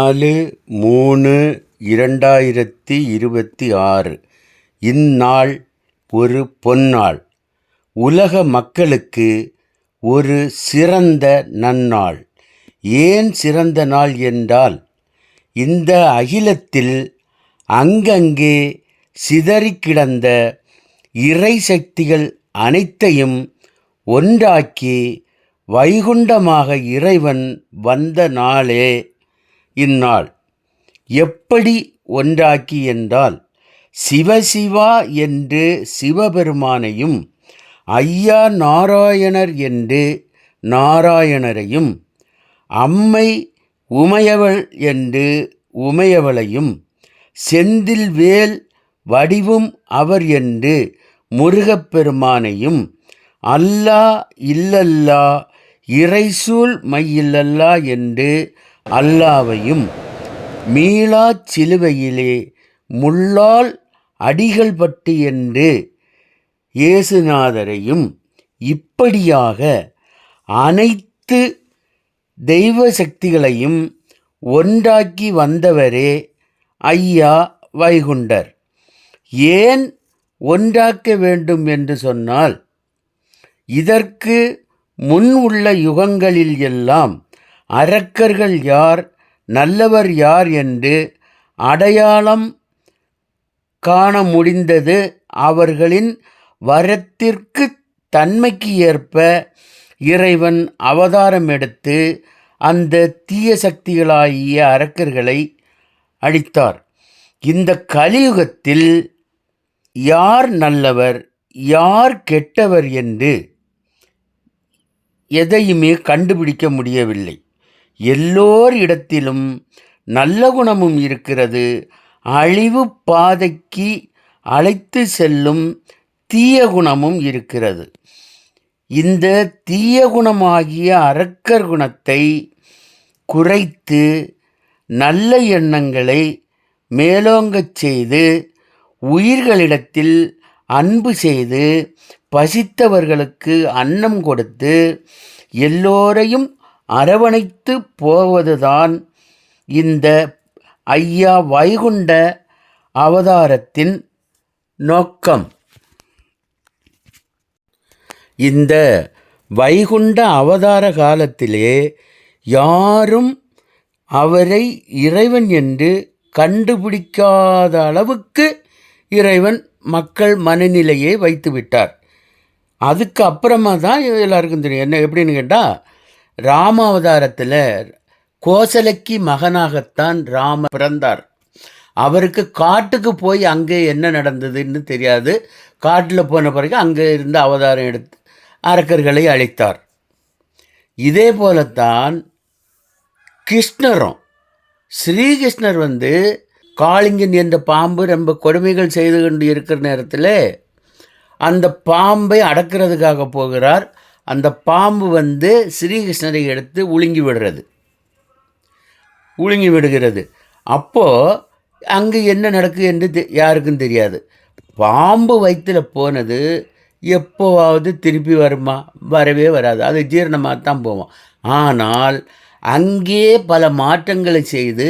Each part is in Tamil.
4/3/2026 இந்நாள் ஒரு பொன்னாள். உலக மக்களுக்கு ஒரு சிறந்த நன்னாள். ஏன் சிறந்த நாள் என்றால், இந்த அகிலத்தில் அங்கங்கே சிதறிக் கிடந்த இறை சக்திகள் அனைத்தையும் ஒன்றாக்கி வைகுண்டமாக இறைவன் வந்த நாளே இந்நாள். எப்படி ஒன்றாக்கி என்றால், சிவசிவா என்று சிவபெருமானையும், ஐயா நாராயணர் என்று நாராயணரையும், அம்மை உமையவள் என்று உமையவளையும், செந்தில்வேல் வடிவும் அவர் என்று முருகப்பெருமானையும், அல்லா இல்லல்லா இறைசூல் மையில்லல்லா என்று அல்லாவையும், மீளாச் சிலுவையிலே முள்ளால் அடிகள் பட்டு என்று இயேசுநாதரையும், இப்படியாக அனைத்து தெய்வ சக்திகளையும் ஒன்றாக்கி வந்தவரே ஐயா வைகுண்டர். ஏன் ஒன்றாக்க வேண்டும் என்று சொன்னால், இதற்கு முன் உள்ள யுகங்களில் எல்லாம் அரக்கர்கள் யார், நல்லவர் யார் என்று அடையாளம் காண முடிந்தது. அவர்களின் வரத்திற்கு தன்மைக்கு ஏற்ப இறைவன் அவதாரம் எடுத்து அந்த தீய சக்திகளாகிய அரக்கர்களை அழித்தார். இந்த கலியுகத்தில் யார் நல்லவர் யார் கெட்டவர் என்று எதையுமே கண்டுபிடிக்க முடியவில்லை. எல்லோர் இடத்திலும் நல்ல குணமும் இருக்கிறது, அழிவு பாதைக்கு அழைத்து செல்லும் தீய குணமும் இருக்கிறது. இந்த தீய குணமாகிய அரக்கர் குணத்தை குறைத்து நல்ல எண்ணங்களை மேலோங்கச் செய்து, உயிர்களிடத்தில் அன்பு செய்து, பசித்தவர்களுக்கு அன்னம் கொடுத்து, எல்லோரையும் அரவணைத்து போவதுதான் இந்த ஐயா வைகுண்ட அவதாரத்தின் நோக்கம். இந்த வைகுண்ட அவதார காலத்திலே யாரும் அவரை இறைவன் என்று கண்டுபிடிக்காத அளவுக்கு இறைவன் மக்கள் மனநிலையை வைத்து விட்டார். அதுக்கு அப்புறமா தான் எல்லாருக்கும் தெரியும். என்ன எப்படின்னு கேட்டால், ராம அவதாரத்தில் கோசலைக்கு மகனாகத்தான் ராம பிறந்தார். அவருக்கு காட்டுக்கு போய் அங்கே என்ன நடந்ததுன்னு தெரியாது. காட்டில் போன பிறகு அங்கே இருந்து அவதாரம் எடுத்து அரக்கர்களை அழைத்தார். இதே போலத்தான் கிருஷ்ணரும், ஸ்ரீகிருஷ்ணர் காளிங்கன் என்ற பாம்பு ரொம்ப கொடுமைகள் செய்து கொண்டு இருக்கிற நேரத்தில் அந்த பாம்பை அடக்கிறதுக்காக போகிறார். அந்த பாம்பு ஸ்ரீகிருஷ்ணரை எடுத்து உழுங்கி விடுகிறது. அப்போது அங்கே என்ன நடக்குது என்று யாருக்கும் தெரியாது. பாம்பு வயிற்றில் போனது எப்போவாவது திருப்பி வருமா? வரவே வராது. அது ஜீரணமாக தான் போவோம். ஆனால் அங்கே பல மாற்றங்களை செய்து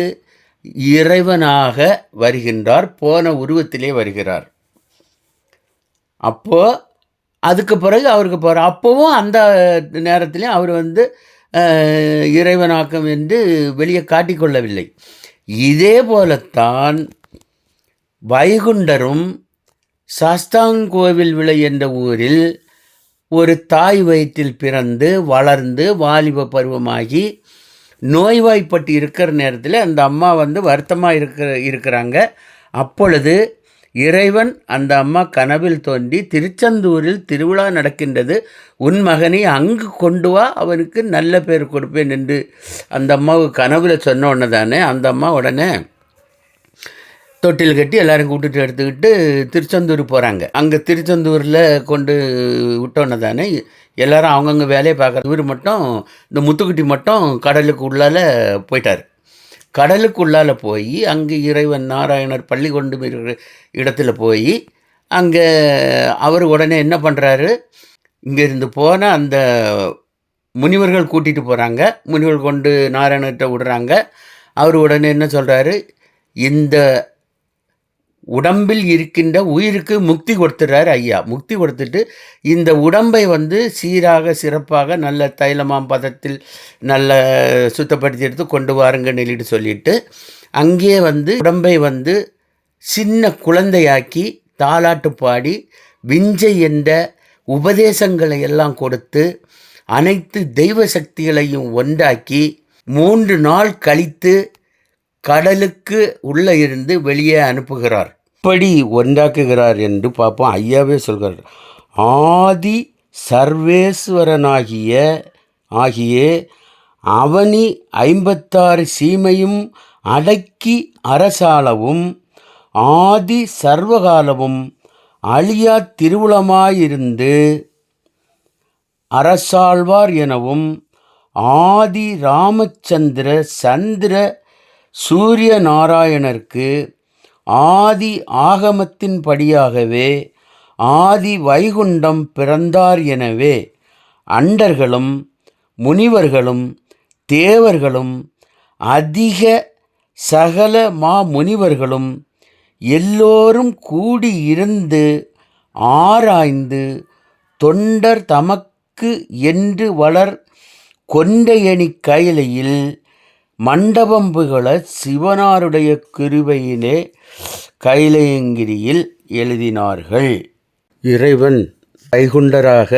இறைவனாக வருகின்றார், போன உருவத்திலே வருகிறார். அப்போது அதுக்கு பிறகு அவருக்கு போகிறார். அப்போவும் அந்த நேரத்திலே அவர் இறைவனாக்கம் என்று வெளியே காட்டிக்கொள்ளவில்லை. இதே போலத்தான் வைகுண்டரும் சாஸ்தாங்கோவில் விளை என்ற ஊரில் ஒரு தாய் வயிற்றில் பிறந்து வளர்ந்து வாலிப பருவமாகி நோய்வாய்ப்பட்டு இருக்கிற நேரத்தில் அந்த அம்மா வருத்தமாக இருக்கிறாங்க. அப்பொழுது இறைவன் அந்த அம்மா கனவில் தோன்றி, திருச்செந்தூரில் திருவிழா நடக்கின்றது, உன் மகனை அங்கு கொண்டு வா, அவனுக்கு நல்ல பேர் கொடுப்பேன் என்று அந்த அம்மாவுக்கு கனவில் சொன்ன உடனே தானே அந்த அம்மா உடனே தொட்டில் கட்டி எல்லோரும் கூப்பிட்டு எடுத்துக்கிட்டு திருச்செந்தூர் போகிறாங்க. அங்கே திருச்செந்தூரில் கொண்டு விட்டோன்னே தானே எல்லோரும் அவங்கவுங்க வேலையை பார்க்குற. இவர் மட்டும், இந்த முத்துக்குட்டி மட்டும் கடலுக்கு உள்ளால் போயிட்டார். கடலுக்கு உள்ளால் போய் அங்கே இறைவன் நாராயணர் பள்ளி கொண்டு இருக்கிற இடத்துல போய் அங்கே அவர் உடனே என்ன பண்ணுறாரு, இங்கேருந்து போன அந்த முனிவர்கள் கூட்டிகிட்டு போகிறாங்க. முனிவர்கள் கொண்டு நாராயணர்கிட்ட விடுறாங்க. அவர் உடனே என்ன சொல்கிறாரு, இந்த உடம்பில் இருக்கின்ற உயிருக்கு முக்தி கொடுத்துட்றாரு ஐயா. முக்தி கொடுத்துட்டு இந்த உடம்பை வந்து சீராக சிறப்பாக நல்ல தைலமாம் பதத்தில் நல்ல சுத்தப்படுத்தி எடுத்து கொண்டு வாருங்கன்னு சொல்லிட்டு அங்கே வந்து உடம்பை வந்து சின்ன குழந்தையாக்கி தாலாட்டு பாடி விஞ்சை என்ற உபதேசங்களை எல்லாம் கொடுத்து அனைத்து தெய்வ சக்திகளையும் ஒன்றாக்கி 3 நாள் கழித்து கடலுக்கு உள்ளே இருந்து வெளியே அனுப்புகிறார். எப்படி ஒன்றாக்குகிறார் என்று பார்ப்போம். ஐயாவே சொல்கிறார், ஆதி சர்வேஸ்வரனாகிய அவனி 56 சீமையும் அடக்கி அரசாளவும் ஆதி சர்வகாலமும் அழியா திருவுளமாயிருந்து அரசாழ்வார் எனவும் ஆதி ராமச்சந்திர சந்திர சூரிய நாராயணருக்கு ஆதி ஆகமத்தின்படியாகவே ஆதி வைகுண்டம் பிறந்தார் எனவே அண்டர்களும் முனிவர்களும் தேவர்களும் அதிக சகல முனிவர்களும் எல்லோரும் கூடியிருந்து ஆராய்ந்து தொண்டர் தமக்கு என்று வளர் கொண்டையணி கையிலையில் மண்டபம் புகழ சிவனாருடைய கிருபையிலே கைலையங்கிரியில் எழுதினார்கள். இறைவன் வைகுண்டராக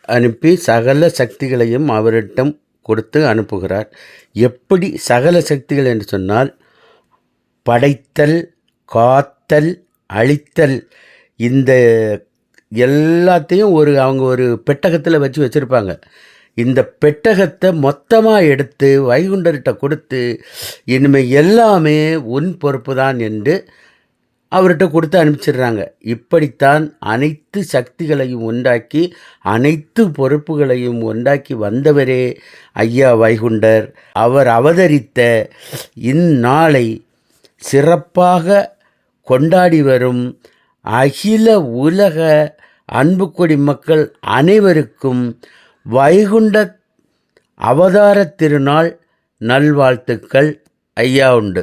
அனுப்பி சகல சக்திகளையும் அவரிடம் கொடுத்து அனுப்புகிறார். எப்படி சகல சக்திகள் என்று சொன்னால் படைத்தல், காத்தல், அழித்தல், இந்த எல்லாத்தையும் அவங்க ஒரு பெட்டகத்தில் வச்சுருப்பாங்க. இந்த பெட்டகத்தை மொத்தமாக எடுத்து வைகுண்டர்கிட்ட கொடுத்து இனிமேல் எல்லாமே உன் பொறுப்பு தான் என்று அவர்கிட்ட கொடுத்து அனுப்பிச்சிடுறாங்க. இப்படித்தான் அனைத்து சக்திகளையும் உண்டாக்கி அனைத்து பொறுப்புகளையும் உண்டாக்கி வந்தவரே ஐயா வைகுண்டர். அவர் அவதரித்த இந்நாளை சிறப்பாக கொண்டாடி வரும் அகில உலக அன்புக்கொடி மக்கள் அனைவருக்கும் வைகுண்ட அவதார திருநாள் நல்வாழ்த்துக்கள். ஐயா உண்டு.